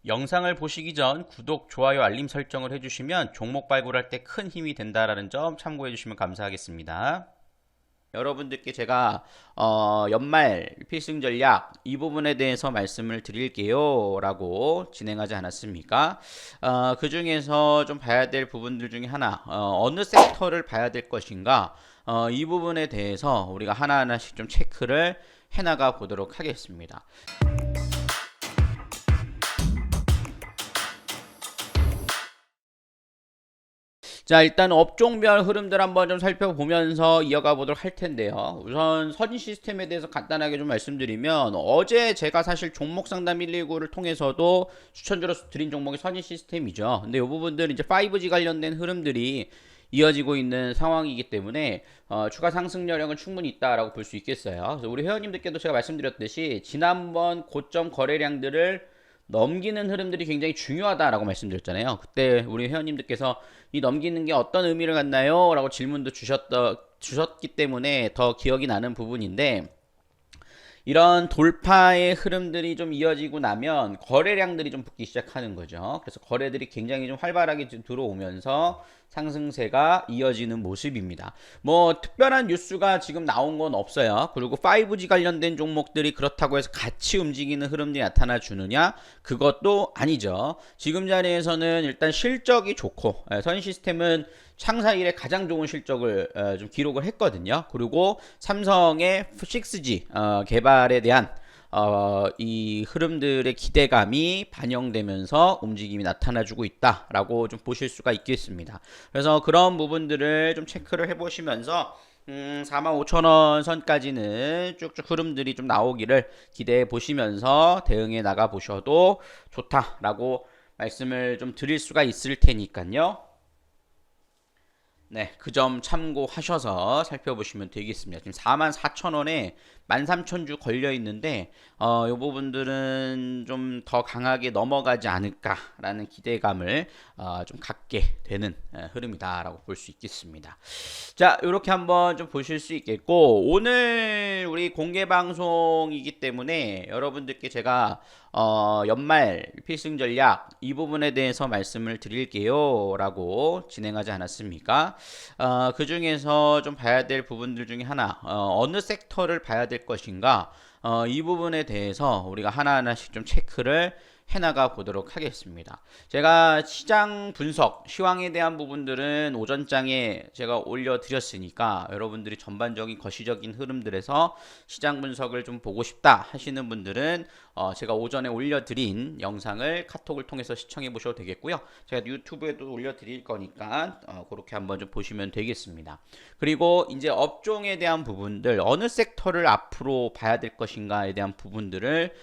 영상을 보시기 전 구독, 좋아요, 알림 설정을 해주시면 종목 발굴할 때 큰 힘이 된다라는 점 참고해 주시면 감사하겠습니다. 여러분들께 제가 연말 필승 전략 이 부분에 대해서 말씀을 드릴게요 라고 진행하지 않았습니까? 그 중에서 좀 봐야 될 부분들 중에 하나, 어느 섹터를 봐야 될 것인가, 이 부분에 대해서 우리가 하나하나씩 좀 체크를 해나가 보도록 하겠습니다. 자, 일단 업종별 흐름들 한번 좀 살펴보면서 이어가 보도록 할 텐데요. 우선 선진 시스템에 대해서 간단하게 좀 말씀드리면, 어제 제가 사실 종목 상담 119를 통해서도 추천드려 드린 종목이 선진 시스템이죠. 근데 이 부분들은 이제 5G 관련된 흐름들이 이어지고 있는 상황이기 때문에 추가 상승 여력은 충분히 있다라고 볼 수 있겠어요. 그래서 우리 회원님들께도 제가 말씀드렸듯이 지난번 고점 거래량들을 넘기는 흐름들이 굉장히 중요하다라고 말씀드렸잖아요. 그때 우리 회원님들께서 이 넘기는 게 어떤 의미를 갖나요? 라고 질문도 주셨기 때문에 더 기억이 나는 부분인데, 이런 돌파의 흐름들이 좀 이어지고 나면 거래량들이 좀 붙기 시작하는 거죠. 그래서 거래들이 굉장히 좀 활발하게 들어오면서 상승세가 이어지는 모습입니다. 뭐 특별한 뉴스가 지금 나온 건 없어요. 그리고 5G 관련된 종목들이 그렇다고 해서 같이 움직이는 흐름들이 나타나 주느냐? 그것도 아니죠. 지금 자리에서는 일단 실적이 좋고, 선 시스템은 창사 이래 가장 좋은 실적을 좀 기록을 했거든요. 그리고 삼성의 6G 개발에 대한 이 흐름들의 기대감이 반영되면서 움직임이 나타나주고 있다라고 좀 보실 수가 있겠습니다. 그래서 그런 부분들을 좀 체크를 해보시면서 45,000원 선까지는 쭉쭉 흐름들이 좀 나오기를 기대해 보시면서 대응해 나가 보셔도 좋다라고 말씀을 좀 드릴 수가 있을 테니까요. 네, 그 점 참고하셔서 살펴보시면 되겠습니다. 지금 44,000원에 13,000주 걸려 있는데, 이 부분들은 좀 더 강하게 넘어가지 않을까라는 기대감을 좀 갖게 되는 흐름이다라고 볼 수 있겠습니다. 자, 이렇게 한번 좀 보실 수 있겠고, 오늘 우리 공개 방송이기 때문에 여러분들께 제가 연말 필승 전략 이 부분에 대해서 말씀을 드릴게요 라고 진행하지 않았습니까? 그 중에서 좀 봐야 될 부분들 중에 하나, 어느 섹터를 봐야 될 것인가, 이 부분에 대해서 우리가 하나하나씩 좀 체크를 해나가 보도록 하겠습니다. 제가 시장 분석, 시황에 대한 부분들은 오전장에 제가 올려드렸으니까 여러분들이 전반적인 거시적인 흐름들에서 시장 분석을 좀 보고 싶다 하시는 분들은 제가 오전에 올려드린 영상을 카톡을 통해서 시청해 보셔도 되겠고요. 제가 유튜브에도 올려드릴 거니까 그렇게 한번 좀 보시면 되겠습니다. 그리고 이제 업종에 대한 부분들, 어느 섹터를 앞으로 봐야 될 것인가에 대한 부분들을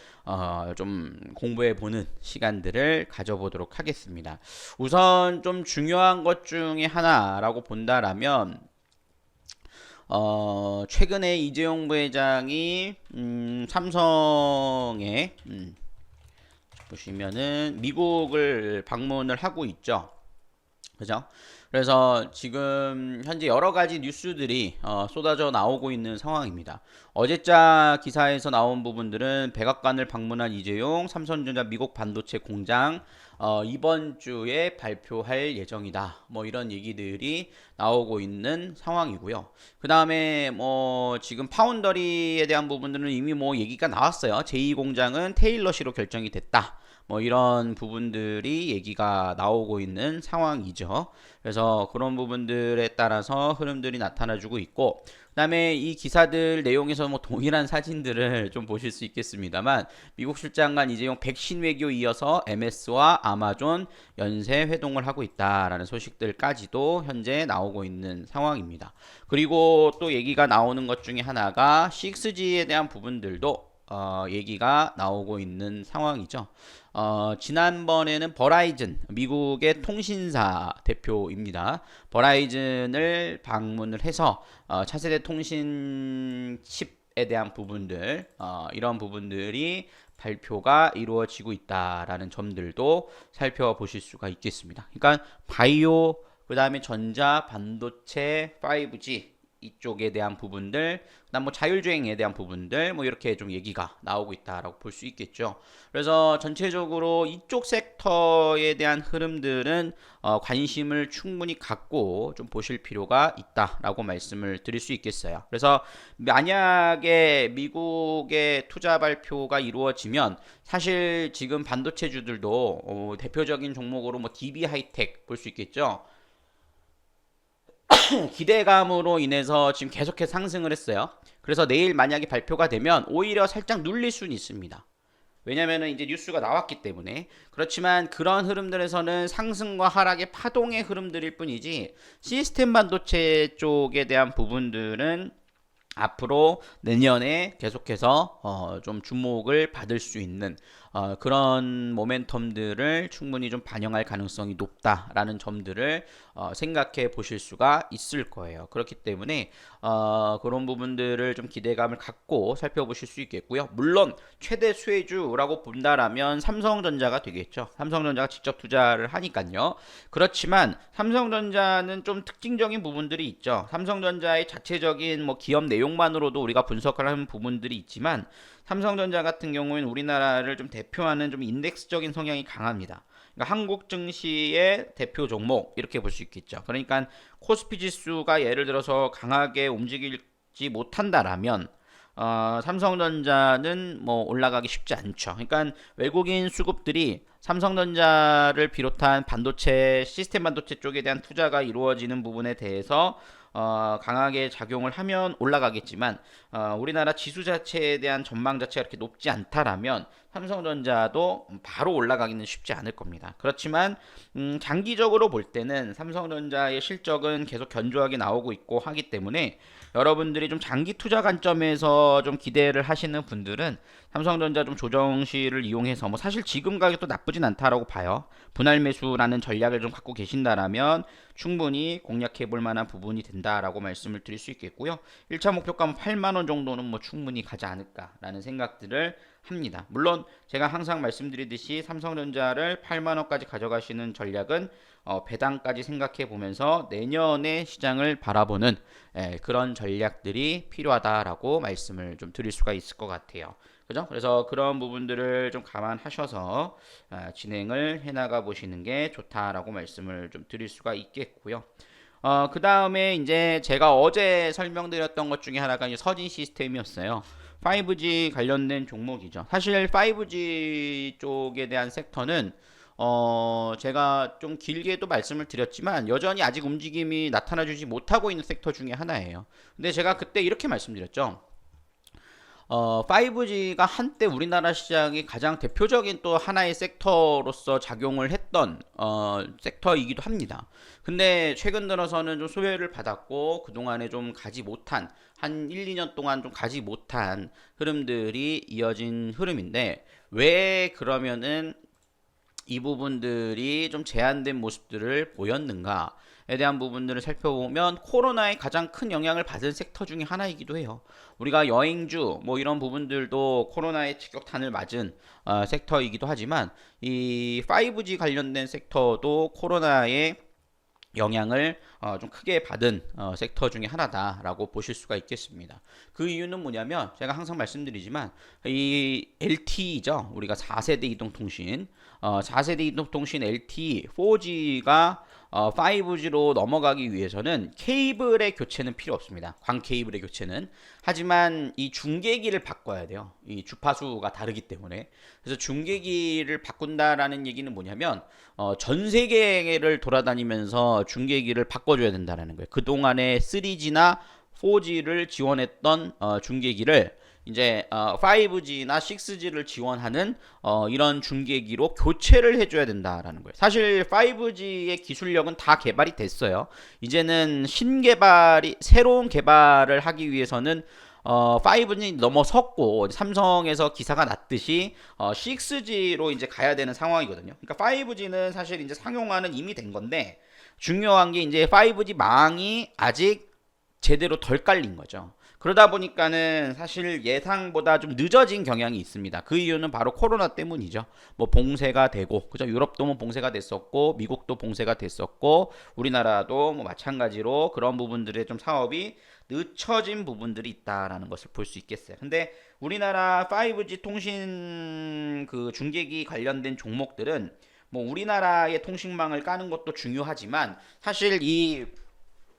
좀 공부해 보는 시간들을 가져보도록 하겠습니다. 우선 좀 중요한 것 중에 하나라고 본다라면, 최근에 이재용 부회장이 삼성에 보시면은 미국을 방문을 하고 있죠. 그죠? 그래서 지금 현재 여러 가지 뉴스들이 쏟아져 나오고 있는 상황입니다. 어제자 기사에서 나온 부분들은 백악관을 방문한 이재용, 삼성전자 미국 반도체 공장 이번 주에 발표할 예정이다. 뭐 이런 얘기들이 나오고 있는 상황이고요. 그 다음에 뭐 지금 파운더리에 대한 부분들은 이미 뭐 얘기가 나왔어요. 제2공장은 테일러시로 결정이 됐다. 뭐 이런 부분들이 얘기가 나오고 있는 상황이죠. 그래서 그런 부분들에 따라서 흐름들이 나타나주고 있고, 그 다음에 이 기사들 내용에서 뭐 동일한 사진들을 좀 보실 수 있겠습니다만, 미국 실장관 이재용 백신 외교 이어서 MS와 아마존 연쇄 회동을 하고 있다라는 소식들까지도 현재 나오고 있는 상황입니다. 그리고 또 얘기가 나오는 것 중에 하나가 6G에 대한 부분들도 얘기가 나오고 있는 상황이죠. 지난번에는 버라이즌, 미국의 통신사 대표입니다. 버라이즌을 방문을 해서 차세대 통신 칩에 대한 부분들, 이런 부분들이 발표가 이루어지고 있다라는 점들도 살펴보실 수가 있겠습니다. 그러니까 바이오, 그 다음에 전자, 반도체, 5G 이쪽에 대한 부분들, 그다음 뭐 자율주행에 대한 부분들, 뭐 이렇게 좀 얘기가 나오고 있다라고 볼 수 있겠죠. 그래서 전체적으로 이쪽 섹터에 대한 흐름들은 관심을 충분히 갖고 좀 보실 필요가 있다라고 말씀을 드릴 수 있겠어요. 그래서 만약에 미국의 투자 발표가 이루어지면 사실 지금 반도체주들도 대표적인 종목으로 뭐 DB 하이텍 볼 수 있겠죠. 기대감으로 인해서 지금 계속해서 상승을 했어요. 그래서 내일 만약에 발표가 되면 오히려 살짝 눌릴 수는 있습니다. 왜냐면은 이제 뉴스가 나왔기 때문에. 그렇지만 그런 흐름들에서는 상승과 하락의 파동의 흐름들일 뿐이지 시스템 반도체 쪽에 대한 부분들은 앞으로 내년에 계속해서 좀 주목을 받을 수 있는 그런 모멘텀들을 충분히 좀 반영할 가능성이 높다라는 점들을 생각해 보실 수가 있을 거예요. 그렇기 때문에 그런 부분들을 좀 기대감을 갖고 살펴보실 수 있겠고요. 물론 최대 수혜주라고 본다라면 삼성전자가 되겠죠. 삼성전자가 직접 투자를 하니까요. 그렇지만 삼성전자는 좀 특징적인 부분들이 있죠. 삼성전자의 자체적인 뭐 기업 내용만으로도 우리가 분석을 하는 부분들이 있지만 삼성전자 같은 경우에는 우리나라를 좀 대표하는 좀 인덱스적인 성향이 강합니다. 그러니까 한국 증시의 대표 종목 이렇게 볼 수 있겠죠. 그러니까 코스피 지수가 예를 들어서 강하게 움직이지 못한다라면 삼성전자는 뭐 올라가기 쉽지 않죠. 그러니까 외국인 수급들이 삼성전자를 비롯한 반도체 시스템 반도체 쪽에 대한 투자가 이루어지는 부분에 대해서 강하게 작용을 하면 올라가겠지만 우리나라 지수 자체에 대한 전망 자체가 그렇게 높지 않다라면 삼성전자도 바로 올라가기는 쉽지 않을 겁니다. 그렇지만 장기적으로 볼 때는 삼성전자의 실적은 계속 견조하게 나오고 있고 하기 때문에 여러분들이 좀 장기 투자 관점에서 좀 기대를 하시는 분들은 삼성전자 좀 조정시를 이용해서 뭐 사실 지금 가격도 나쁘진 않다라고 봐요. 분할 매수라는 전략을 좀 갖고 계신다라면 충분히 공략해 볼 만한 부분이 된다라고 말씀을 드릴 수 있겠고요. 1차 목표가 8만 원 정도는 뭐 충분히 가지 않을까라는 생각들을 합니다. 물론 제가 항상 말씀드리듯이 삼성전자를 8만 원까지 가져가시는 전략은 배당까지 생각해 보면서 내년의 시장을 바라보는 그런 전략들이 필요하다라고 말씀을 좀 드릴 수가 있을 것 같아요. 그죠? 그래서 그런 부분들을 좀 감안하셔서 진행을 해나가 보시는 게 좋다라고 말씀을 좀 드릴 수가 있겠고요. 그 다음에 이제 제가 어제 설명드렸던 것 중에 하나가 이제 서진 시스템이었어요. 5G 관련된 종목이죠. 사실 5G 쪽에 대한 섹터는 제가 좀 길게도 말씀을 드렸지만 여전히 아직 움직임이 나타나주지 못하고 있는 섹터 중에 하나예요. 근데 제가 그때 이렇게 말씀드렸죠. 5G가 한때 우리나라 시장이 가장 대표적인 또 하나의 섹터로서 작용을 했던 섹터이기도 합니다. 근데 최근 들어서는 좀 소외를 받았고 그동안에 좀 가지 못한 한 1, 2년 동안 좀 가지 못한 흐름들이 이어진 흐름인데 왜 그러면은 이 부분들이 좀 제한된 모습들을 보였는가에 대한 부분들을 살펴보면 코로나의 가장 큰 영향을 받은 섹터 중에 하나이기도 해요. 우리가 여행주 뭐 이런 부분들도 코로나의 직격탄을 맞은 섹터이기도 하지만 이 5G 관련된 섹터도 코로나의 영향을 좀 크게 받은 섹터 중에 하나다라고 보실 수가 있겠습니다. 그 이유는 뭐냐면 제가 항상 말씀드리지만 이 LTE죠. 우리가 4세대 이동통신 4세대 이동통신 LTE 4G가 5G로 넘어가기 위해서는 케이블의 교체는 필요 없습니다. 광 케이블의 교체는. 하지만 이 중계기를 바꿔야 돼요. 이 주파수가 다르기 때문에. 그래서 중계기를 바꾼다라는 얘기는 뭐냐면 전 세계를 돌아다니면서 중계기를 바꿔줘야 된다는 거예요. 그동안에 3G나 4G를 지원했던 중계기를 이제 5G나 6G를 지원하는 이런 중계기로 교체를 해줘야 된다라는 거예요. 사실 5G의 기술력은 다 개발이 됐어요. 이제는 새로운 개발을 하기 위해서는 5G 넘어섰고 삼성에서 기사가 났듯이 6G로 이제 가야 되는 상황이거든요. 그러니까 5G는 사실 이제 상용화는 이미 된 건데 중요한 게 이제 5G 망이 아직 제대로 덜 깔린 거죠. 그러다 보니까는 사실 예상보다 좀 늦어진 경향이 있습니다. 그 이유는 바로 코로나 때문이죠. 뭐 봉쇄가 되고, 그죠? 유럽도 뭐 봉쇄가 됐었고, 미국도 봉쇄가 됐었고, 우리나라도 뭐 마찬가지로 그런 부분들의 좀 사업이 늦춰진 부분들이 있다라는 것을 볼 수 있겠어요. 근데 우리나라 5G 통신 그 중계기 관련된 종목들은 뭐 우리나라의 통신망을 까는 것도 중요하지만 사실 이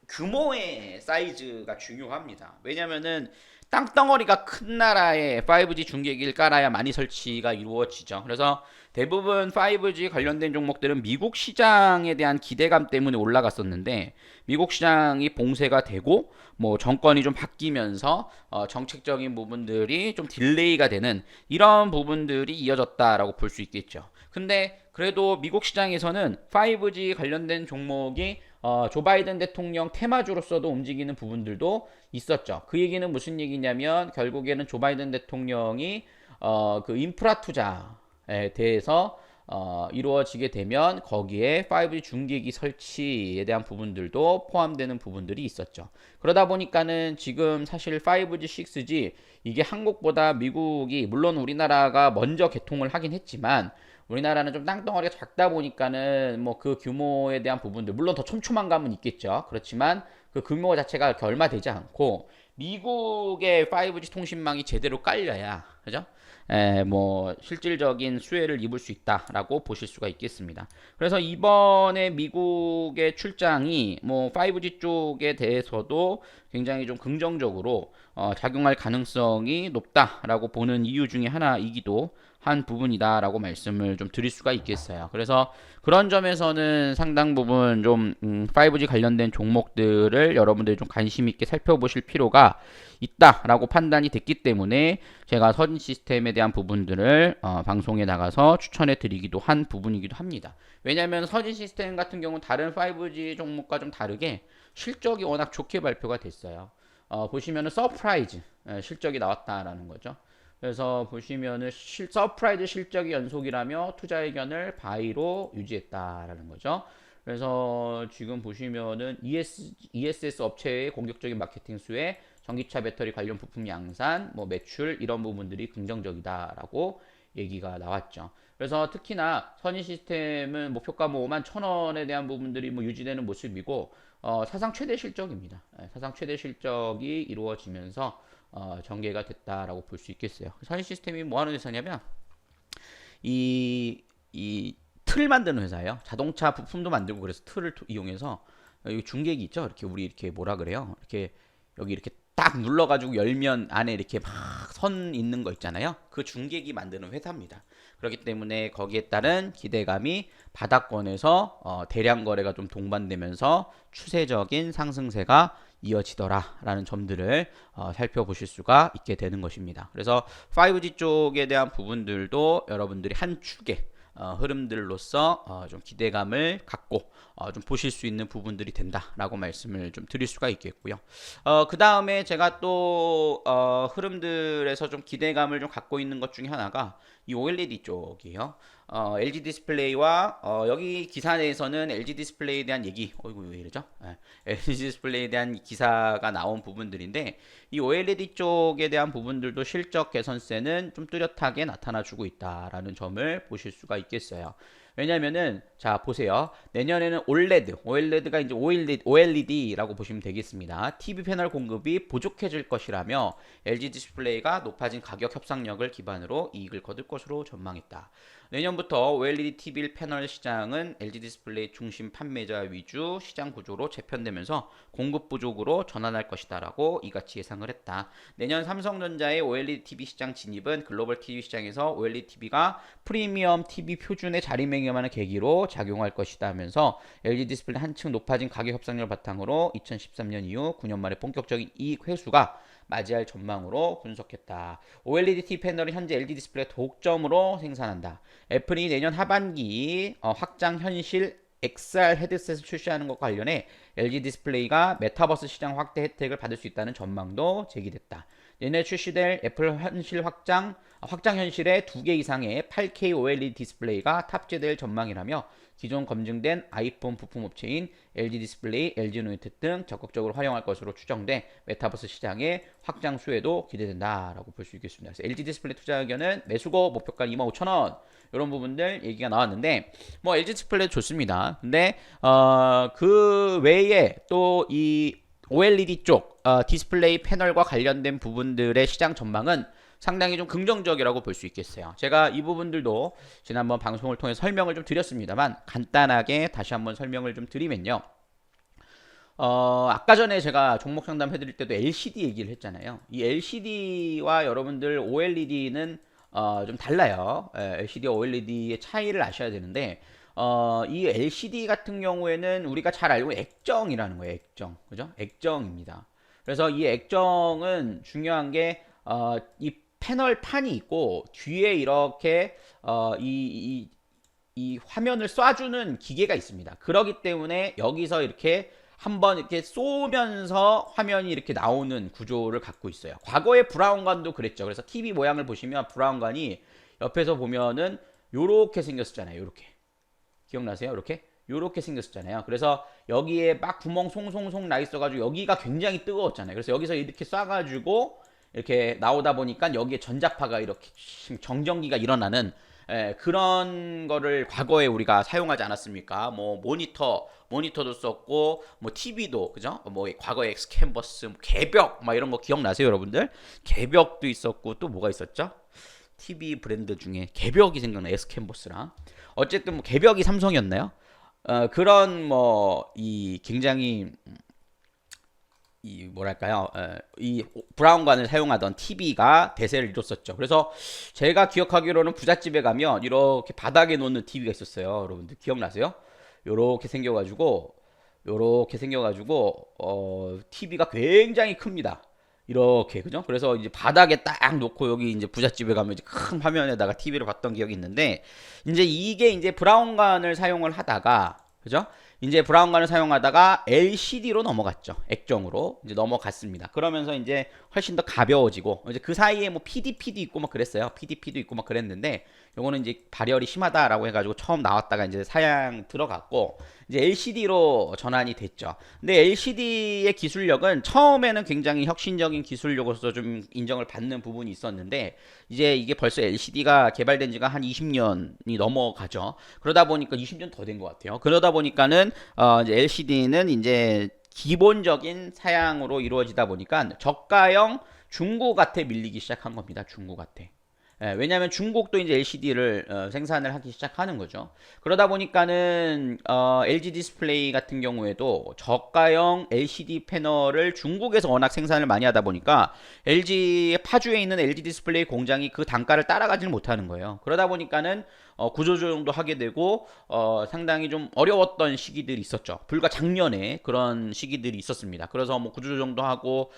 규모의 사이즈가 중요합니다. 왜냐면은 땅덩어리가 큰 나라에 5G 중계기를 깔아야 많이 설치가 이루어지죠. 그래서 대부분 5G 관련된 종목들은 미국 시장에 대한 기대감 때문에 올라갔었는데 미국 시장이 봉쇄가 되고 뭐 정권이 좀 바뀌면서 정책적인 부분들이 좀 딜레이가 되는 이런 부분들이 이어졌다라고 볼 수 있겠죠. 근데 그래도 미국 시장에서는 5G 관련된 종목이 조 바이든 대통령 테마주로서도 움직이는 부분들도 있었죠. 그 얘기는 무슨 얘기냐면 결국에는 조 바이든 대통령이 그 인프라 투자에 대해서 이루어지게 되면 거기에 5G 중계기 설치에 대한 부분들도 포함되는 부분들이 있었죠. 그러다 보니까는 지금 사실 5G, 6G 이게 한국보다 미국이 물론 우리나라가 먼저 개통을 하긴 했지만 우리나라는 좀 땅덩어리가 작다 보니까는 뭐 그 규모에 대한 부분들 물론 더 촘촘한 감은 있겠죠. 그렇지만 그 규모 자체가 그렇게 얼마 되지 않고 미국의 5G 통신망이 제대로 깔려야 그죠? 뭐 실질적인 수혜를 입을 수 있다라고 보실 수가 있겠습니다. 그래서 이번에 미국의 출장이 뭐 5G 쪽에 대해서도 굉장히 좀 긍정적으로 작용할 가능성이 높다라고 보는 이유 중에 하나이기도 한 부분이다라고 말씀을 좀 드릴 수가 있겠어요. 그래서 그런 점에서는 상당 부분 좀 5G 관련된 종목들을 여러분들이 좀 관심 있게 살펴보실 필요가 있다라고 판단이 됐기 때문에 제가 선 시스템에 대한 부분들을 방송에 나가서 추천해 드리기도 한 부분이기도 합니다. 왜냐하면 서진 시스템 같은 경우는 다른 5G 종목과 좀 다르게 실적이 워낙 좋게 발표가 됐어요. 보시면은 서프라이즈 실적이 나왔다라는 거죠. 그래서 보시면은 서프라이즈 실적이 연속이라며 투자 의견을 바이로 유지했다라는 거죠. 그래서 지금 보시면은 ESS 업체의 공격적인 마케팅 수에 전기차 배터리 관련 부품 양산, 뭐 매출 이런 부분들이 긍정적이다라고 얘기가 나왔죠. 그래서 특히나 선희 시스템은 목표가 뭐 5만 1,000원에 대한 부분들이 뭐 유지되는 모습이고 사상 최대 실적입니다. 사상 최대 실적이 이루어지면서 전개가 됐다라고 볼 수 있겠어요. 선희 시스템이 뭐 하는 회사냐면 이 틀 만드는 회사예요. 자동차 부품도 만들고 그래서 틀을 이용해서 여기 중계기 있죠. 이렇게 우리 이렇게 뭐라 그래요? 이렇게 여기 이렇게 딱 눌러가지고 열면 안에 이렇게 막 선 있는 거 있잖아요. 그 중계기 만드는 회사입니다. 그렇기 때문에 거기에 따른 기대감이 바닥권에서 대량 거래가 좀 동반되면서 추세적인 상승세가 이어지더라라는 점들을 살펴보실 수가 있게 되는 것입니다. 그래서 5G 쪽에 대한 부분들도 여러분들이 한 축에 흐름들로서 좀 기대감을 갖고 좀 보실 수 있는 부분들이 된다라고 말씀을 좀 드릴 수가 있겠고요. 그 다음에 제가 또 흐름들에서 좀 기대감을 좀 갖고 있는 것 중에 하나가 이 OLED 쪽이에요. LG 디스플레이와 여기 기사 내에서는 LG 디스플레이에 대한 얘기, 어이구 왜 이러죠? LG 디스플레이에 대한 기사가 나온 부분들인데 이 OLED 쪽에 대한 부분들도 실적 개선세는 좀 뚜렷하게 나타나주고 있다라는 점을 보실 수가 있겠어요. 왜냐면은 자 보세요. 내년에는 OLED가 이제 OLED라고 보시면 되겠습니다. TV 패널 공급이 부족해질 것이라며 LG 디스플레이가 높아진 가격 협상력을 기반으로 이익을 거둘 것으로 전망했다. 내년부터 OLED TV 패널 시장은 LG 디스플레이 중심 판매자 위주 시장 구조로 재편되면서 공급 부족으로 전환할 것이다라고 이같이 예상을 했다. 내년 삼성전자의 OLED TV 시장 진입은 글로벌 TV 시장에서 OLED TV가 프리미엄 TV 표준에 자리매김하는 계기로 작용할 것이다 하면서 LG 디스플레이 한층 높아진 가격 협상력을 바탕으로 2013년 이후 9년 만에 본격적인 이익 회수가 맞이할 전망으로 분석했다. OLED TV 패널은 현재 LG 디스플레이 독점으로 생산한다. 애플이 내년 하반기 확장 현실 XR 헤드셋을 출시하는 것과 관련해 LG 디스플레이가 메타버스 시장 확대 혜택을 받을 수 있다는 전망도 제기됐다. 얘네 출시될 애플 현실 확장 현실에 2개 이상의 8K OLED 디스플레이가 탑재될 전망이라며 기존 검증된 아이폰 부품 업체인 LG 디스플레이, LG 노이트 등 적극적으로 활용할 것으로 추정돼 메타버스 시장의 확장 수혜도 기대된다라고 볼 수 있겠습니다. 그래서 LG 디스플레이 투자 의견은 매수고 목표가 25,000원 이런 부분들 얘기가 나왔는데 뭐 LG 디스플레이 좋습니다. 근데 그 외에 또 이 OLED 쪽 디스플레이 패널과 관련된 부분들의 시장 전망은 상당히 좀 긍정적이라고 볼 수 있겠어요. 제가 이 부분들도 지난번 방송을 통해 설명을 좀 드렸습니다만 간단하게 다시 한번 설명을 좀 드리면요. 아까 전에 제가 종목 상담 해드릴 때도 LCD 얘기를 했잖아요. 이 LCD와 여러분들 OLED는 좀 달라요. LCD와 OLED의 차이를 아셔야 되는데 이 LCD 같은 경우에는 우리가 잘 알고 액정이라는 거예요. 액정. 그죠? 액정입니다. 그래서 이 액정은 중요한 게 이 패널 판이 있고 뒤에 이렇게 이 화면을 쏴주는 기계가 있습니다. 그렇기 때문에 여기서 이렇게 한번 이렇게 쏘면서 화면이 이렇게 나오는 구조를 갖고 있어요. 과거에 브라운관도 그랬죠. 그래서 TV 모양을 보시면 브라운관이 옆에서 보면은 요렇게 생겼었잖아요. 요렇게. 기억나세요? 요렇게 생겼었잖아요. 그래서 여기에 막 구멍 송송송 나 있어가지고 여기가 굉장히 뜨거웠잖아요. 그래서 여기서 이렇게 쏴가지고 이렇게 나오다 보니까 여기에 전자파가 이렇게 정전기가 일어나는 그런 거를 과거에 우리가 사용하지 않았습니까? 뭐 모니터도 썼고 뭐 TV도 그죠? 뭐 과거에 엑스캔버스, 뭐 개벽 막 이런 거 기억나세요, 여러분들? 개벽도 있었고 또 뭐가 있었죠? TV 브랜드 중에 개벽이 생각나. 엑스캔버스랑 어쨌든 뭐 개벽이 삼성이었나요? 그런 뭐 이 굉장히 이 뭐랄까요? 이 브라운관을 사용하던 TV가 대세를 이뤘었죠. 그래서 제가 기억하기로는 부잣집에 가면 이렇게 바닥에 놓는 TV가 있었어요. 여러분들 기억나세요? 요렇게 생겨가지고 TV가 굉장히 큽니다. 이렇게 그죠? 그래서 이제 바닥에 딱 놓고 여기 이제 부잣집에 가면 이제 큰 화면에다가 TV를 봤던 기억이 있는데 이제 이게 이제 브라운관을 사용을 하다가 그죠? 이제 브라운관을 사용하다가 LCD로 넘어갔죠. 액정으로 이제 넘어갔습니다. 그러면서 이제 훨씬 더 가벼워지고 이제 그 사이에 뭐 PDP도 있고 막 그랬어요. PDP도 있고 막 그랬는데 요거는 이제 발열이 심하다라고 해가지고 처음 나왔다가 이제 사양 들어갔고 이제 LCD로 전환이 됐죠. 근데 LCD의 기술력은 처음에는 굉장히 혁신적인 기술력으로서 좀 인정을 받는 부분이 있었는데 이제 이게 벌써 LCD가 개발된 지가 한 20년이 넘어가죠. 그러다 보니까 20년 더 된 것 같아요. 그러다 보니까는 이제 LCD는 이제 기본적인 사양으로 이루어지다 보니까 저가형 중고가에 밀리기 시작한 겁니다. 중고가에. 왜냐하면 중국도 이제 LCD를 생산을 하기 시작하는 거죠. 그러다 보니까는 LG 디스플레이 같은 경우에도 저가형 LCD 패널을 중국에서 워낙 생산을 많이 하다 보니까 LG 파주에 있는 LG 디스플레이 공장이 그 단가를 따라가지는 못하는 거예요. 그러다 보니까는 구조조정도 하게 되고 상당히 좀 어려웠던 시기들이 있었죠. 불과 작년에 그런 시기들이 있었습니다. 그래서 뭐 구조조정도 하고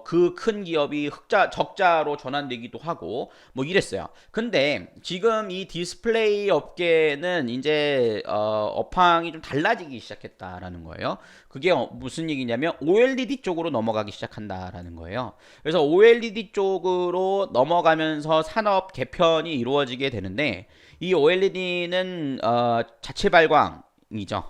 그 큰 기업이 적자로 전환되기도 하고 뭐 이랬어요. 근데 지금 이 디스플레이 업계는 이제 업황이 좀 달라지기 시작했다라는 거예요. 그게 무슨 얘기냐면 OLED 쪽으로 넘어가기 시작한다라는 거예요. 그래서 OLED 쪽으로 넘어가면서 산업 개편이 이루어지게 되는데 이 OLED는 자체 발광이죠.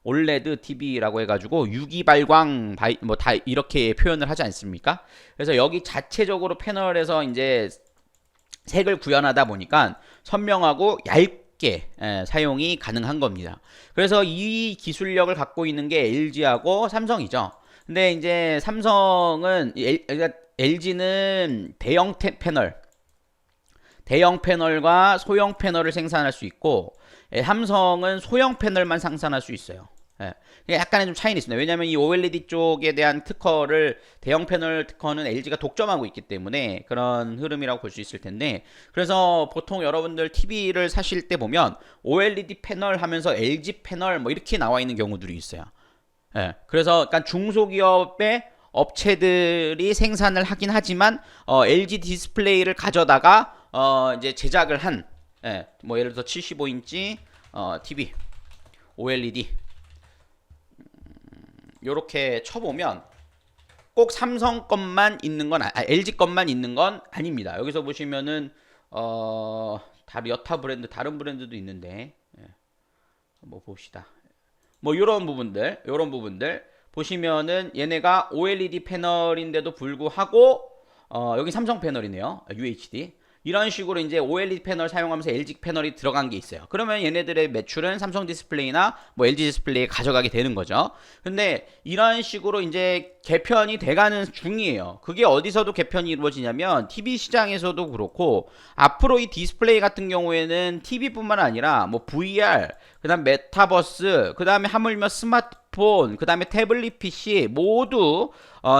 OLED TV라고 해가지고 유기 발광 뭐 다 이렇게 표현을 하지 않습니까? 그래서 여기 자체적으로 패널에서 이제 색을 구현하다 보니까 선명하고 얇게 사용이 가능한 겁니다. 그래서 이 기술력을 갖고 있는 게 LG하고 삼성이죠. 근데 이제 삼성은 LG는 대형 패널과 소형 패널을 생산할 수 있고 삼성은 소형 패널만 생산할 수 있어요. 약간의 좀 차이는 있습니다. 왜냐하면 이 OLED 쪽에 대한 특허를 대형 패널 특허는 LG가 독점하고 있기 때문에 그런 흐름이라고 볼 수 있을 텐데 그래서 보통 여러분들 TV를 사실 때 보면 OLED 패널 하면서 LG 패널 뭐 이렇게 나와 있는 경우들이 있어요. 그래서 약간 중소기업의 업체들이 생산을 하긴 하지만 LG 디스플레이를 가져다가 이제 제작을 한 뭐 예를 들어서 75인치 TV OLED 요렇게 쳐보면 꼭 삼성 것만 있는 건 LG 것만 있는 건 아닙니다. 여기서 보시면은 다른 여타 브랜드 다른 브랜드도 있는데 한번 봅시다. 뭐 이런 부분들 보시면은 얘네가 OLED 패널인데도 불구하고 여기 삼성 패널이네요. UHD. 이런 식으로 이제 OLED 패널 사용하면서 LG 패널이 들어간 게 있어요. 그러면 얘네들의 매출은 삼성 디스플레이나 뭐 LG 디스플레이에 가져가게 되는 거죠. 근데 이런 식으로 이제 개편이 돼가는 중이에요. 그게 어디서도 개편이 이루어지냐면 TV 시장에서도 그렇고 앞으로 이 디스플레이 같은 경우에는 TV뿐만 아니라 뭐 VR, 그다음 메타버스, 그다음에 하물며 스마트폰, 그다음에 태블릿 PC 모두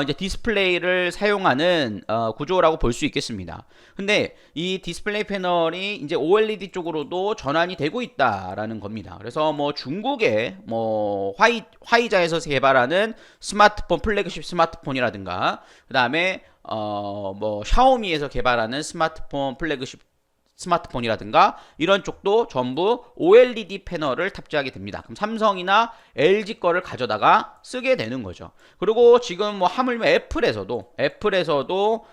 이제 디스플레이를 사용하는 구조라고 볼 수 있겠습니다. 근데 이 디스플레이 패널이 이제 OLED 쪽으로도 전환이 되고 있다라는 겁니다. 그래서 뭐 중국의 뭐 화이자에서 개발하는 스마트폰 플래그십 스마트폰이라든가 그다음에 뭐 샤오미에서 개발하는 스마트폰 플래그십 스마트폰이라든가 이런 쪽도 전부 OLED 패널을 탑재하게 됩니다. 그럼 삼성이나 LG 거를 가져다가 쓰게 되는 거죠. 그리고 지금 뭐 하물며 애플에서도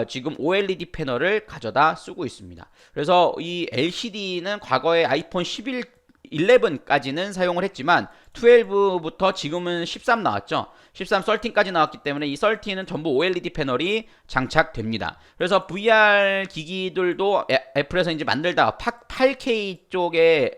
지금 OLED 패널을 가져다 쓰고 있습니다. 그래서 이 LCD는 과거에 아이폰 11까지는 사용을 했지만 12부터 지금은 13 나왔죠. 13, 13까지 나왔기 때문에 이 13은 전부 OLED 패널이 장착됩니다. 그래서 VR 기기들도 애플에서 이제 만들다가 8K 쪽에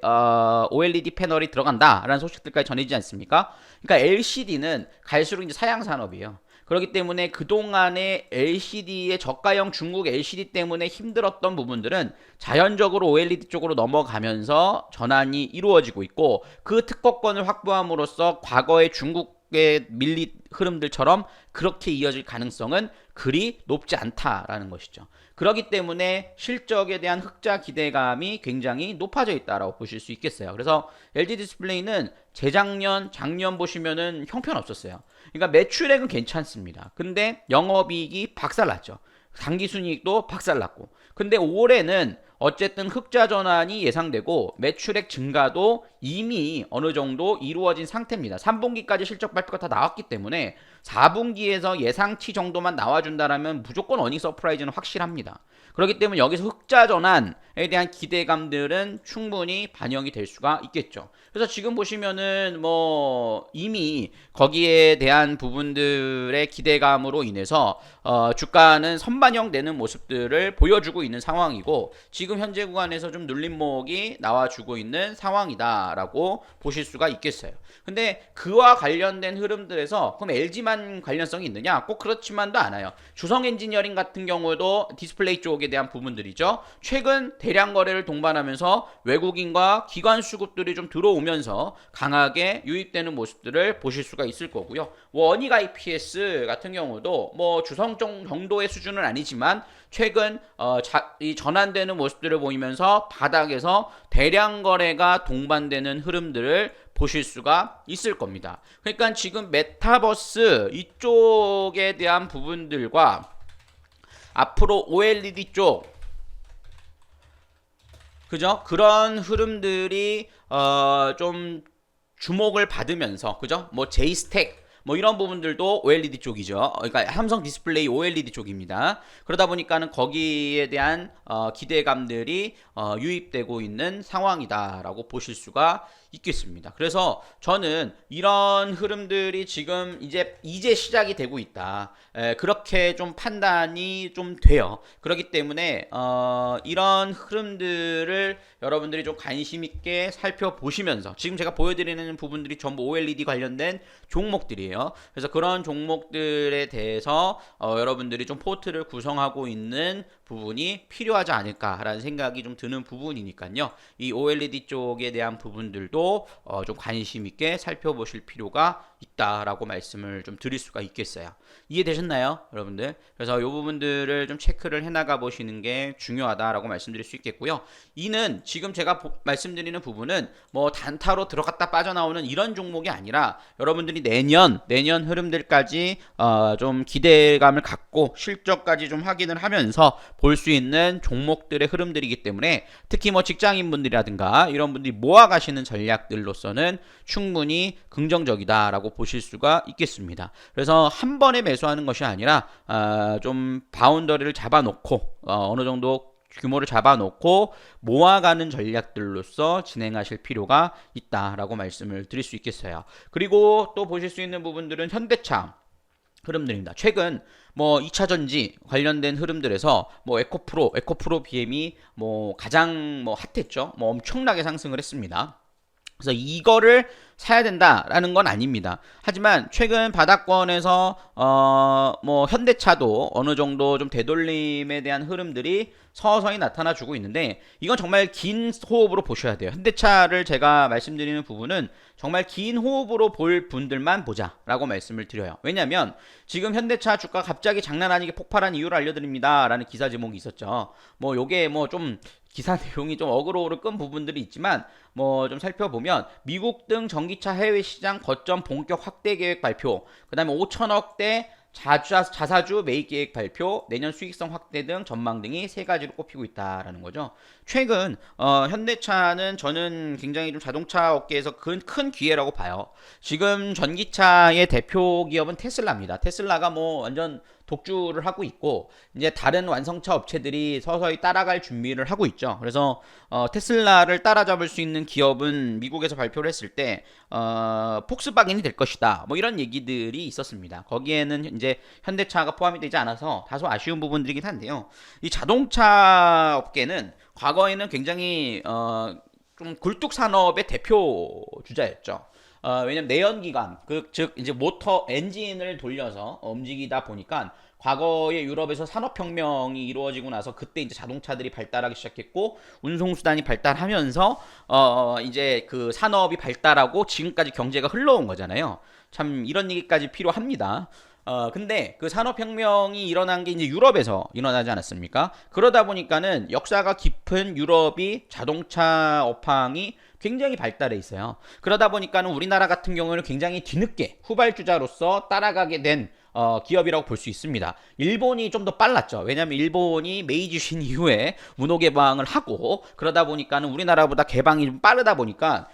OLED 패널이 들어간다라는 소식들까지 전해지지 않습니까? 그러니까 LCD는 갈수록 이제 사양 산업이에요. 그렇기 때문에 그동안의 LCD의 저가형 중국 LCD 때문에 힘들었던 부분들은 자연적으로 OLED 쪽으로 넘어가면서 전환이 이루어지고 있고 그 특허권을 확보함으로써 과거의 중국의 밀리 흐름들처럼 그렇게 이어질 가능성은 그리 높지 않다라는 것이죠. 그렇기 때문에 실적에 대한 흑자 기대감이 굉장히 높아져 있다라고 보실 수 있겠어요. 그래서 LG 디스플레이는 재작년, 작년 보시면은 형편없었어요. 그러니까 매출액은 괜찮습니다. 근데 영업이익이 박살났죠. 당기순이익도 박살났고. 근데 올해는 어쨌든 흑자 전환이 예상되고 매출액 증가도 이미 어느 정도 이루어진 상태입니다. 3분기까지 실적 발표가 다 나왔기 때문에 4분기에서 예상치 정도만 나와준다라면 무조건 어닝 서프라이즈는 확실합니다. 그렇기 때문에 여기서 흑자 전환에 대한 기대감들은 충분히 반영이 될 수가 있겠죠. 그래서 지금 보시면은 뭐 이미 거기에 대한 부분들의 기대감으로 인해서 주가는 선반영되는 모습들을 보여주고 있는 상황이고 지금 현재 구간에서 좀 눌림목이 나와주고 있는 상황이다라고 보실 수가 있겠어요. 근데 그와 관련된 흐름들에서 그럼 LG만 관련성이 있느냐? 꼭 그렇지만도 않아요. 주성 엔지니어링 같은 경우도 디스플레이 쪽에 대한 부분들이죠. 최근 대량 거래를 동반하면서 외국인과 기관 수급들이 좀 들어오면서 강하게 유입되는 모습들을 보실 수가 있을 거고요. 원익 IPS 같은 경우도 뭐 주성 정도의 수준은 아니지만 최근 이 전환되는 모습들을 보이면서 바닥에서 대량 거래가 동반되는 흐름들을 보실 수가 있을 겁니다. 그러니까 지금 메타버스 이쪽에 대한 부분들과 앞으로 OLED 쪽 그죠? 그런 흐름들이 좀 주목을 받으면서 그죠? 뭐 제이스택 뭐 이런 부분들도 OLED 쪽이죠. 그러니까 삼성 디스플레이 OLED 쪽입니다. 그러다 보니까는 거기에 대한 기대감들이 유입되고 있는 상황이다라고 보실 수가 있겠습니다. 그래서 저는 이런 흐름들이 지금 이제 시작이 되고 있다. 그렇게 좀 판단이 좀 돼요. 그렇기 때문에 이런 흐름들을 여러분들이 좀 관심 있게 살펴보시면서 지금 제가 보여드리는 부분들이 전부 OLED 관련된 종목들이에요. 그래서 그런 종목들에 대해서 여러분들이 좀 포트를 구성하고 있는 부분이 필요하지 않을까라는 생각이 좀 드는 부분이니까요. 이 OLED 쪽에 대한 부분들도 좀 관심 있게 살펴보실 필요가 있다라고 말씀을 좀 드릴 수가 있겠어요. 이해되셨나요, 여러분들? 그래서 이 부분들을 좀 체크를 해나가 보시는 게 중요하다라고 말씀드릴 수 있겠고요. 이는 지금 제가 말씀드리는 부분은 뭐 단타로 들어갔다 빠져나오는 이런 종목이 아니라 여러분들이 내년 내년 흐름들까지 좀 기대감을 갖고 실적까지 좀 확인을 하면서 볼 수 있는 종목들의 흐름들이기 때문에 특히 뭐 직장인분들이라든가 이런 분들이 모아가시는 전략들로서는 충분히 긍정적이다라고 보실 수가 있겠습니다. 그래서 한 번에 매수하는 것이 아니라 좀 바운더리를 잡아놓고 어느 정도 규모를 잡아놓고 모아가는 전략들로서 진행하실 필요가 있다라고 말씀을 드릴 수 있겠어요. 그리고 또 보실 수 있는 부분들은 현대차 흐름들입니다. 최근 뭐 2차 전지 관련된 흐름들에서 뭐 에코프로 BM이 뭐 가장 뭐 핫했죠. 뭐 엄청나게 상승을 했습니다. 그래서 이거를 사야 된다라는 건 아닙니다. 하지만 최근 바닥권에서 뭐 현대차도 어느 정도 좀 되돌림에 대한 흐름들이 서서히 나타나 주고 있는데 이건 정말 긴 호흡으로 보셔야 돼요. 현대차를 제가 말씀드리는 부분은 정말 긴 호흡으로 볼 분들만 보자라고 말씀을 드려요. 왜냐하면 지금 현대차 주가 갑자기 장난 아니게 폭발한 이유를 알려드립니다라는 기사 제목이 있었죠. 뭐 요게 뭐 좀 기사 내용이 좀 어그로를 끈 부분들이 있지만 뭐 좀 살펴보면 미국 등 전기차 해외 시장 거점 본격 확대 계획 발표, 그다음에 5천억대 자사주 매입 계획 발표, 내년 수익성 확대 등 전망 등이 세 가지로 꼽히고 있다라는 거죠. 최근 현대차는 저는 굉장히 좀 자동차 업계에서 큰 기회라고 봐요. 지금 전기차의 대표 기업은 테슬라입니다. 테슬라가 뭐 완전 독주를 하고 있고 이제 다른 완성차 업체들이 서서히 따라갈 준비를 하고 있죠. 그래서 테슬라를 따라잡을 수 있는 기업은 미국에서 발표를 했을 때 폭스바겐이 될 것이다. 뭐 이런 얘기들이 있었습니다. 거기에는 이제 현대차가 포함이 되지 않아서 다소 아쉬운 부분들이긴 한데요. 이 자동차 업계는 과거에는 굉장히 좀 굴뚝 산업의 대표 주자였죠. 왜냐면 내연기관, 즉 이제 모터 엔진을 돌려서 움직이다 보니까 과거에 유럽에서 산업혁명이 이루어지고 나서 그때 이제 자동차들이 발달하기 시작했고 운송수단이 발달하면서 이제 그 산업이 발달하고 지금까지 경제가 흘러온 거잖아요. 참 이런 얘기까지 필요합니다. 근데 그 산업혁명이 일어난 게 이제 유럽에서 일어나지 않았습니까? 그러다 보니까는 역사가 깊은 유럽이 자동차 업황이 굉장히 발달해 있어요. 그러다 보니까는 우리나라 같은 경우는 굉장히 뒤늦게 후발주자로서 따라가게 된 기업이라고 볼 수 있습니다. 일본이 좀 더 빨랐죠. 왜냐하면 일본이 메이지 신 이후에 문호 개방을 하고 그러다 보니까는 우리나라보다 개방이 좀 빠르다 보니까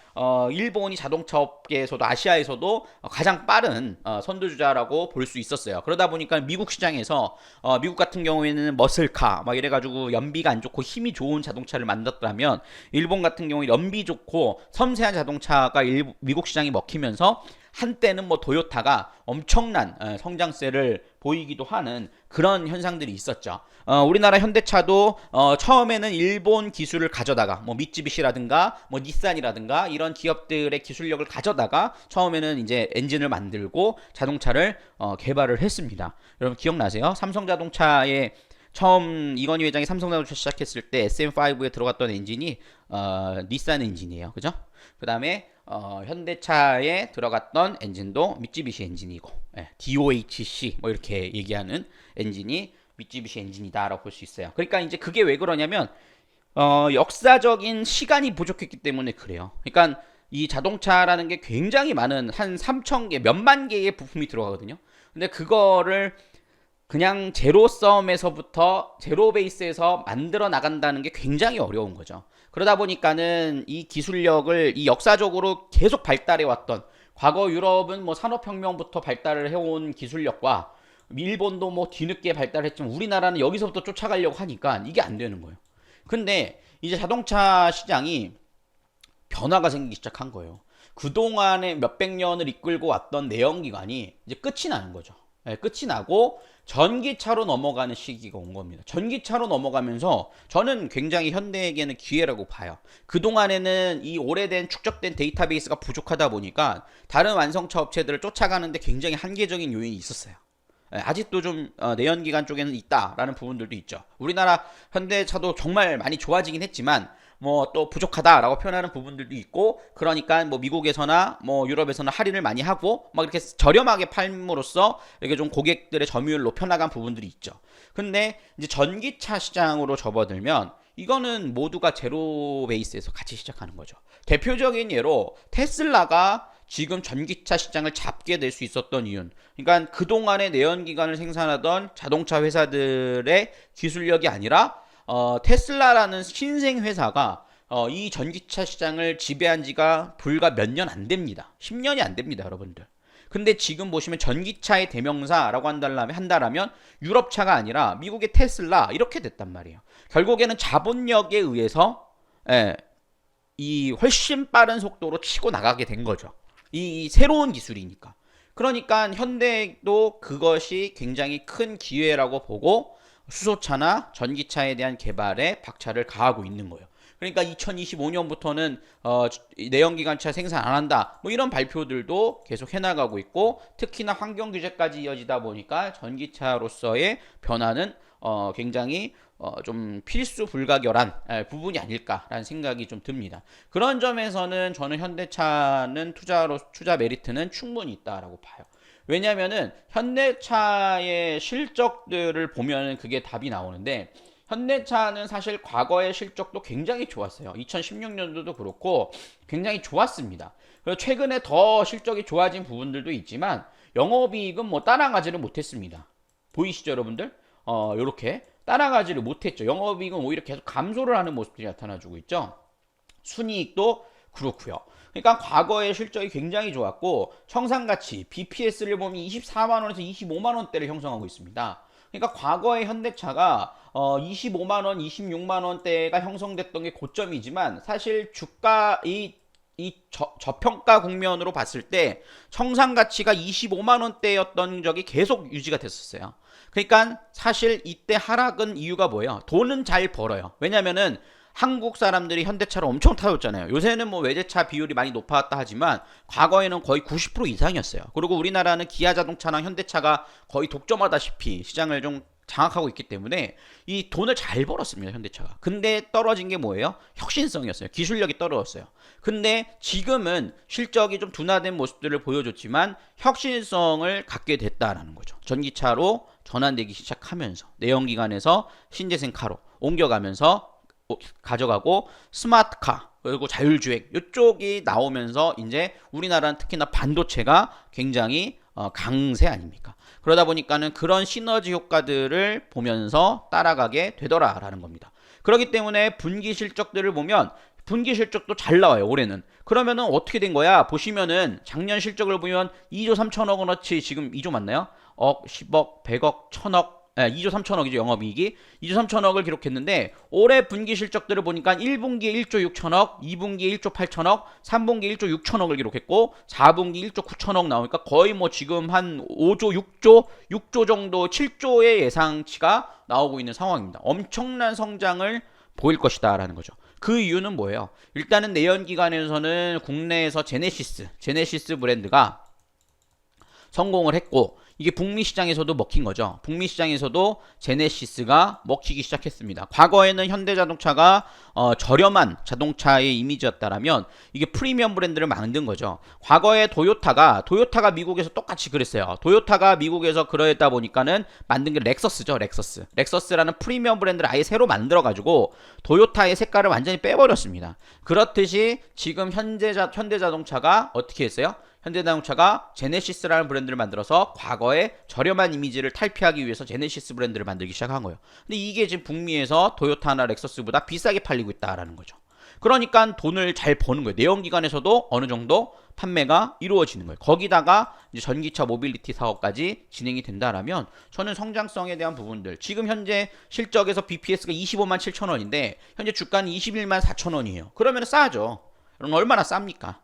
일본이 자동차 업계에서도 아시아에서도 가장 빠른 선두주자라고 볼 수 있었어요. 그러다 보니까 미국 시장에서 미국 같은 경우에는 머슬카 막 이래가지고 연비가 안 좋고 힘이 좋은 자동차를 만들었다면 일본 같은 경우에 연비 좋고 섬세한 자동차가 미국 시장이 먹히면서 한때는 뭐 도요타가 엄청난 성장세를 보이기도 하는 그런 현상들이 있었죠. 우리나라 현대차도 처음에는 일본 기술을 가져다가 뭐 미쯔비시라든가 뭐 닛산이라든가 이런 기업들의 기술력을 가져다가 처음에는 이제 엔진을 만들고 자동차를 개발을 했습니다. 여러분 기억나세요? 삼성자동차의 처음 이건희 회장이 삼성자동차 시작했을 때 SM5에 들어갔던 엔진이 닛산 엔진이에요. 그죠? 그 다음에 현대차에 들어갔던 엔진도 미쯔비시 엔진이고 DOHC 뭐 이렇게 얘기하는 엔진이 미쯔비시 엔진이다라고 볼 수 있어요. 그러니까 이제 그게 왜 그러냐면 역사적인 시간이 부족했기 때문에 그래요. 그러니까 이 자동차라는 게 굉장히 많은 한 3,000개, 몇만 개의 부품이 들어가거든요. 근데 그거를 그냥 제로 썸에서부터 제로 베이스에서 만들어 나간다는 게 굉장히 어려운 거죠. 그러다 보니까는 이 기술력을 이 역사적으로 계속 발달해 왔던 과거 유럽은 뭐 산업혁명부터 발달을 해온 기술력과 일본도 뭐 뒤늦게 발달했지만 우리나라는 여기서부터 쫓아가려고 하니까 이게 안 되는 거예요. 근데 이제 자동차 시장이 변화가 생기기 시작한 거예요. 그동안에 몇백 년을 이끌고 왔던 내연기관이 이제 끝이 나는 거죠. 끝이 나고 전기차로 넘어가는 시기가 온 겁니다. 전기차로 넘어가면서 저는 굉장히 현대에게는 기회라고 봐요. 그동안에는 이 오래된 축적된 데이터베이스가 부족하다 보니까 다른 완성차 업체들을 쫓아가는데 굉장히 한계적인 요인이 있었어요. 아직도 좀 내연기관 쪽에는 있다라는 부분들도 있죠. 우리나라 현대차도 정말 많이 좋아지긴 했지만 뭐 또 부족하다라고 표현하는 부분들도 있고 그러니까 뭐 미국에서나 뭐 유럽에서나 할인을 많이 하고 막 이렇게 저렴하게 팔므로써 이렇게 좀 고객들의 점유율을 높여나간 부분들이 있죠. 근데 이제 전기차 시장으로 접어들면 이거는 모두가 제로 베이스에서 같이 시작하는 거죠. 대표적인 예로 테슬라가 지금 전기차 시장을 잡게 될 수 있었던 이유는, 그러니까 그동안의 내연기관을 생산하던 자동차 회사들의 기술력이 아니라 테슬라라는 신생 회사가 이 전기차 시장을 지배한 지가 불과 몇 년 안 됩니다. 10년이 안 됩니다, 여러분들. 근데 지금 보시면 전기차의 대명사라고 한다라면 유럽차가 아니라 미국의 테슬라 이렇게 됐단 말이에요. 결국에는 자본력에 의해서 이 훨씬 빠른 속도로 치고 나가게 된 거죠. 이 새로운 기술이니까. 그러니까 현대도 그것이 굉장히 큰 기회라고 보고 수소차나 전기차에 대한 개발에 박차를 가하고 있는 거예요. 그러니까 2025년부터는 내연기관차 생산 안 한다, 뭐 이런 발표들도 계속 해나가고 있고, 특히나 환경 규제까지 이어지다 보니까 전기차로서의 변화는 굉장히 좀 필수 불가결한 부분이 아닐까라는 생각이 좀 듭니다. 그런 점에서는 저는 현대차는 투자 메리트는 충분히 있다라고 봐요. 왜냐면은 현대차의 실적들을 보면은 그게 답이 나오는데, 현대차는 사실 과거의 실적도 굉장히 좋았어요. 2016년도도 그렇고 굉장히 좋았습니다. 그리고 최근에 더 실적이 좋아진 부분들도 있지만 영업이익은 뭐 따라가지를 못했습니다. 보이시죠, 여러분들? 요렇게 따라가지를 못했죠. 영업이익은 오히려 계속 감소를 하는 모습들이 나타나주고 있죠. 순이익도 그렇고요. 그러니까 과거의 실적이 굉장히 좋았고, 청산가치 BPS를 보면 24만원에서 25만원대를 형성하고 있습니다. 그러니까 과거의 현대차가 25만원, 26만원대가 형성됐던 게 고점이지만, 사실 주가 저평가 국면으로 봤을 때 청산가치가 25만원대였던 적이 계속 유지가 됐었어요. 그러니까 사실 이때 하락은 이유가 뭐예요? 돈은 잘 벌어요. 왜냐면은 한국 사람들이 현대차를 엄청 타줬잖아요. 요새는 뭐 외제차 비율이 많이 높아졌다 하지만 과거에는 거의 90% 이상이었어요. 그리고 우리나라는 기아 자동차랑 현대차가 거의 독점하다시피 시장을 좀 장악하고 있기 때문에 이 돈을 잘 벌었습니다, 현대차가. 근데 떨어진 게 뭐예요? 혁신성이었어요. 기술력이 떨어졌어요. 근데 지금은 실적이 좀 둔화된 모습들을 보여줬지만 혁신성을 갖게 됐다라는 거죠. 전기차로 전환되기 시작하면서 내연기관에서 신재생카로 옮겨가면서 가져가고, 스마트카 그리고 자율주행 이쪽이 나오면서 이제 우리나라는 특히나 반도체가 굉장히 강세 아닙니까? 그러다 보니까는 그런 시너지 효과들을 보면서 따라가게 되더라라는 겁니다. 그렇기 때문에 분기 실적들을 보면 분기 실적도 잘 나와요, 올해는. 그러면은 어떻게 된 거야? 보시면은 작년 실적을 보면 2조 3천억 원어치, 지금 2조 맞나요? 억, 10억, 100억, 1000억, 2조 3천억이죠, 영업이익이. 2조 3천억을 기록했는데, 올해 분기 실적들을 보니까 1분기에 1조 6천억, 2분기에 1조 8천억, 3분기에 1조 6천억을 기록했고, 4분기 1조 9천억 나오니까 거의 뭐 지금 한 5조, 6조 정도, 7조의 예상치가 나오고 있는 상황입니다. 엄청난 성장을 보일 것이다 라는 거죠. 그 이유는 뭐예요? 일단은 내연기관에서는 국내에서 제네시스 브랜드가 성공을 했고, 이게 북미 시장에서도 먹힌 거죠. 북미 시장에서도 제네시스가 먹히기 시작했습니다. 과거에는 현대자동차가 저렴한 자동차의 이미지였다라면 이게 프리미엄 브랜드를 만든 거죠. 과거에 토요타가 미국에서 똑같이 그랬어요. 토요타가 미국에서 그러했다 보니까는 만든 게 렉서스죠. 렉서스라는 프리미엄 브랜드를 아예 새로 만들어가지고 토요타의 색깔을 완전히 빼버렸습니다. 그렇듯이 지금 현대자동차가 어떻게 했어요? 현대자동차가 제네시스라는 브랜드를 만들어서 과거의 저렴한 이미지를 탈피하기 위해서 제네시스 브랜드를 만들기 시작한 거예요. 근데 이게 지금 북미에서 토요타나 렉서스보다 비싸게 팔리고 있다라는 거죠. 그러니까 돈을 잘 버는 거예요. 내연기관에서도 어느 정도 판매가 이루어지는 거예요. 거기다가 이제 전기차 모빌리티 사업까지 진행이 된다라면 저는 성장성에 대한 부분들, 지금 현재 실적에서 BPS가 25만 7천 원인데 현재 주가는 21만 4천 원이에요. 그러면 싸죠. 그럼 얼마나 쌉니까?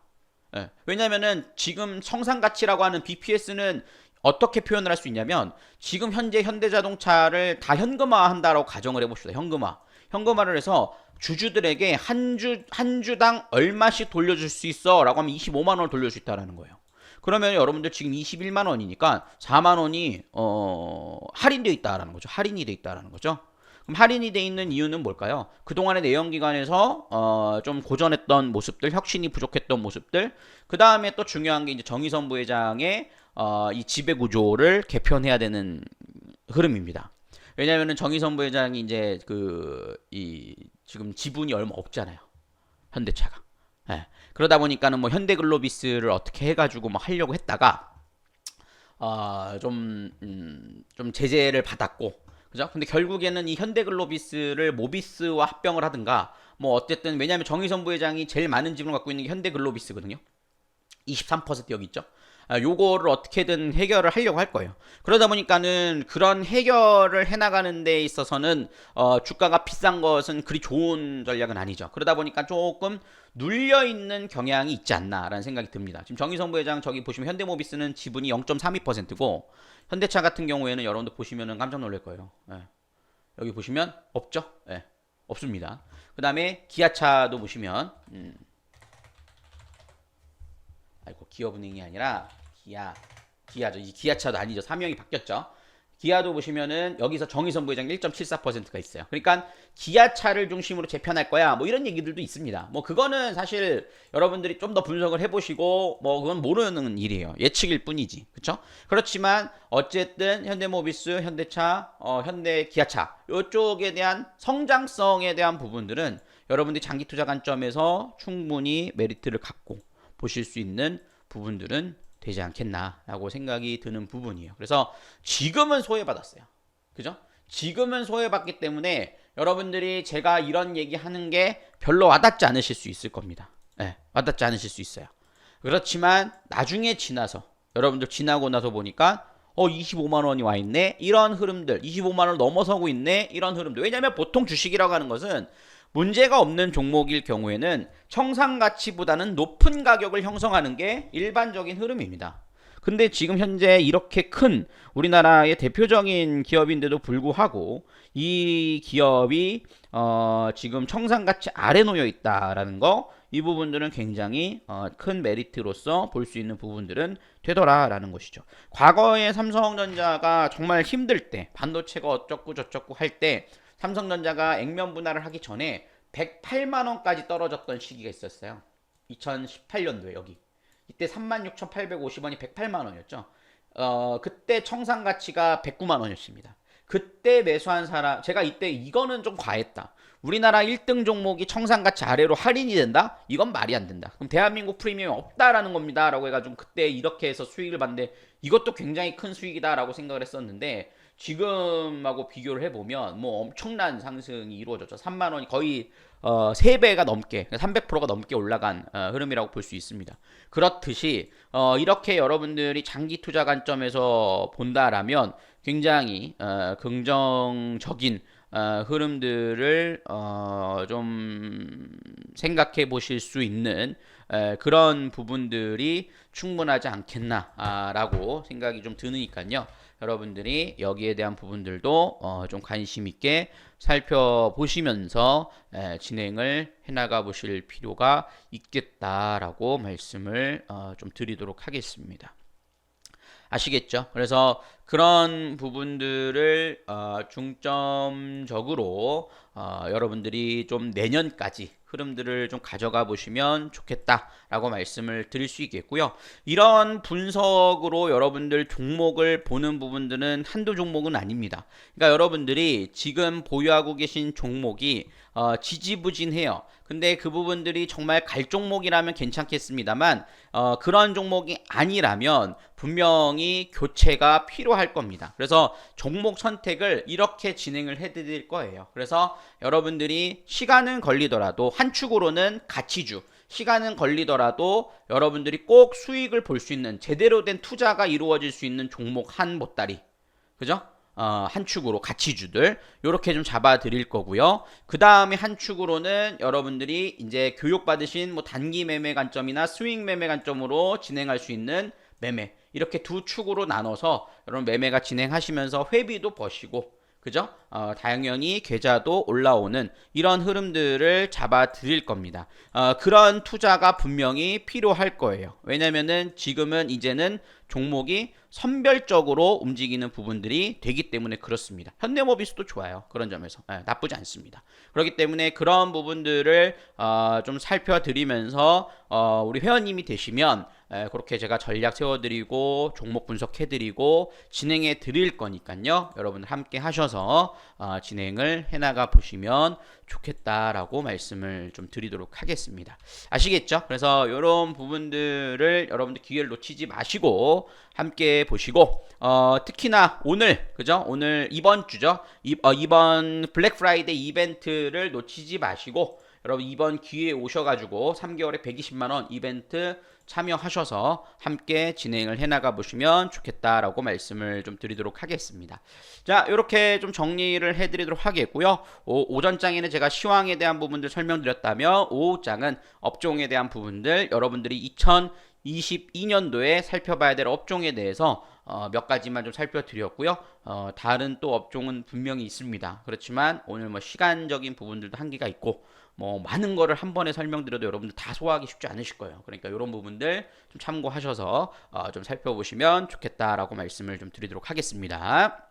예. 왜냐면은 지금 청산가치라고 하는 BPS는 어떻게 표현을 할 수 있냐면, 지금 현재 현대자동차를 다 현금화한다라고 가정을 해봅시다. 현금화를 해서 주주들에게 한 주당 얼마씩 돌려줄 수 있어 라고 하면 25만 원을 돌려줄 수 있다는 거예요. 그러면 여러분들 지금 21만 원이니까 4만 원이 할인되어 있다라는 거죠. 할인이 되어 있다라는 거죠. 그럼 할인이 돼 있는 이유는 뭘까요? 그동안의 내연기관에서 좀 고전했던 모습들, 혁신이 부족했던 모습들, 그 다음에 또 중요한 게 이제 정의선 부회장의 이 지배구조를 개편해야 되는 흐름입니다. 왜냐하면은 정의선 부회장이 이제 지금 지분이 얼마 없잖아요, 현대차가. 네. 그러다 보니까는 뭐 현대글로비스를 어떻게 해가지고 뭐 하려고 했다가 좀 제재를 받았고, 그죠? 근데 결국에는 이 현대글로비스를 모비스와 합병을 하든가 뭐 어쨌든, 왜냐하면 정의선 부회장이 제일 많은 지분을 갖고 있는 게 현대글로비스거든요. 23% 여기 있죠. 요거를 어떻게든 해결을 하려고 할 거예요. 그러다 보니까는 그런 해결을 해나가는 데 있어서는 주가가 비싼 것은 그리 좋은 전략은 아니죠. 그러다 보니까 조금 눌려있는 경향이 있지 않나라는 생각이 듭니다. 지금 정의선 부회장 저기 보시면 현대모비스는 지분이 0.32%고 현대차 같은 경우에는 여러분들 보시면은 깜짝 놀랄 거예요. 예. 여기 보시면 없죠? 예. 없습니다. 그 다음에 기아차도 보시면 아이고, 기업은행이 아니라 기아죠. 이 기아차도 아니죠. 사명이 바뀌었죠. 기아도 보시면은 여기서 정의선 부회장 1.74%가 있어요. 그러니까 기아차를 중심으로 재편할 거야, 뭐 이런 얘기들도 있습니다. 뭐 그거는 사실 여러분들이 좀 더 분석을 해보시고 뭐 그건 모르는 일이에요. 예측일 뿐이지, 그렇죠? 그렇지만 어쨌든 현대모비스, 현대차, 현대 기아차 이쪽에 대한 성장성에 대한 부분들은 여러분들이 장기 투자 관점에서 충분히 메리트를 갖고 보실 수 있는 부분들은 되지 않겠나라고 생각이 드는 부분이에요. 그래서 지금은 소외받았어요. 그죠? 지금은 소외받기 때문에 여러분들이 제가 이런 얘기하는 게 별로 와닿지 않으실 수 있을 겁니다. 네, 와닿지 않으실 수 있어요. 그렇지만 나중에 지나서, 여러분들 지나고 나서 보니까 25만 원이 와 있네, 이런 흐름들, 25만 원을 넘어서고 있네, 이런 흐름들. 왜냐하면 보통 주식이라고 하는 것은 문제가 없는 종목일 경우에는 청산가치보다는 높은 가격을 형성하는 게 일반적인 흐름입니다. 근데 지금 현재 이렇게 큰 우리나라의 대표적인 기업인데도 불구하고 이 기업이 지금 청산가치 아래 놓여 있다라는 거, 이 부분들은 굉장히 큰 메리트로서 볼 수 있는 부분들은 되더라라는 것이죠. 과거에 삼성전자가 정말 힘들 때, 반도체가 어쩌고 저쩌고 할 때 삼성전자가 액면 분할을 하기 전에 108만 원까지 떨어졌던 시기가 있었어요. 2018년도에 여기. 이때 36,850원이 108만 원이었죠. 그때 청산 가치가 109만 원이었습니다. 그때 매수한 사람, 제가 이때 이거는 좀 과했다. 우리나라 1등 종목이 청산 가치 아래로 할인이 된다? 이건 말이 안 된다. 그럼 대한민국 프리미엄이 없다라는 겁니다. 라고 해가지고 그때 이렇게 해서 수익을 봤는데 이것도 굉장히 큰 수익이다라고 생각을 했었는데, 지금하고 비교를 해보면 뭐 엄청난 상승이 이루어졌죠. 3만 원이 거의 3배가 넘게, 300%가 넘게 올라간 흐름이라고 볼 수 있습니다. 그렇듯이 이렇게 여러분들이 장기 투자 관점에서 본다라면 굉장히 긍정적인 흐름들을 좀 생각해 보실 수 있는 그런 부분들이 충분하지 않겠나라고 생각이 좀 드니까요. 여러분들이 여기에 대한 부분들도 좀 관심 있게 살펴보시면서 진행을 해나가 보실 필요가 있겠다라고 말씀을 좀 드리도록 하겠습니다. 아시겠죠? 그래서 그런 부분들을 중점적으로 여러분들이 좀 내년까지 흐름들을 좀 가져가 보시면 좋겠다라고 말씀을 드릴 수 있겠고요. 이런 분석으로 여러분들 종목을 보는 부분들은 한두 종목은 아닙니다. 그러니까 여러분들이 지금 보유하고 계신 종목이 지지부진해요. 근데 그 부분들이 정말 갈 종목이라면 괜찮겠습니다만 그런 종목이 아니라면 분명히 교체가 필요할 겁니다. 그래서 종목 선택을 이렇게 진행을 해드릴 거예요. 그래서 여러분들이 시간은 걸리더라도 한 축으로는 가치주, 시간은 걸리더라도 여러분들이 꼭 수익을 볼 수 있는 제대로 된 투자가 이루어질 수 있는 종목 한 보따리, 그죠? 한 축으로 가치주들 요렇게 좀 잡아 드릴 거고요. 그 다음에 한 축으로는 여러분들이 이제 교육받으신 뭐 단기 매매 관점이나 스윙 매매 관점으로 진행할 수 있는 매매, 이렇게 두 축으로 나눠서 여러분 매매가 진행하시면서 회비도 버시고, 그죠? 당연히 계좌도 올라오는 이런 흐름들을 잡아 드릴 겁니다. 그런 투자가 분명히 필요할 거예요. 왜냐면은 지금은 이제는 종목이 선별적으로 움직이는 부분들이 되기 때문에 그렇습니다. 현대모비스도 좋아요. 그런 점에서 나쁘지 않습니다. 그렇기 때문에 그런 부분들을 좀 살펴드리면서 우리 회원님이 되시면 그렇게 제가 전략 세워드리고 종목 분석해드리고 진행해 드릴 거니까요. 여러분들 함께 하셔서 진행을 해나가 보시면 좋겠다라고 말씀을 좀 드리도록 하겠습니다. 아시겠죠? 그래서 이런 부분들을 여러분들 기회를 놓치지 마시고 함께 보시고 특히나 오늘 그죠? 오늘 이번 주죠? 이번 블랙 프라이데이 이벤트를 놓치지 마시고 여러분 이번 기회에 오셔가지고 3개월에 120만원 이벤트 참여하셔서 함께 진행을 해나가 보시면 좋겠다라고 말씀을 좀 드리도록 하겠습니다. 자, 이렇게 좀 정리를 해드리도록 하겠고요. 오전장에는 제가 시황에 대한 부분들 설명드렸다면 오후장은 업종에 대한 부분들 여러분들이 2022년도에 살펴봐야 될 업종에 대해서 몇 가지만 좀 살펴드렸고요. 다른 또 업종은 분명히 있습니다. 그렇지만 오늘 뭐 시간적인 부분들도 한계가 있고 뭐 많은 거를 한 번에 설명드려도 여러분들 다 소화하기 쉽지 않으실 거예요. 그러니까 이런 부분들 좀 참고하셔서 좀 살펴보시면 좋겠다라고 말씀을 좀 드리도록 하겠습니다.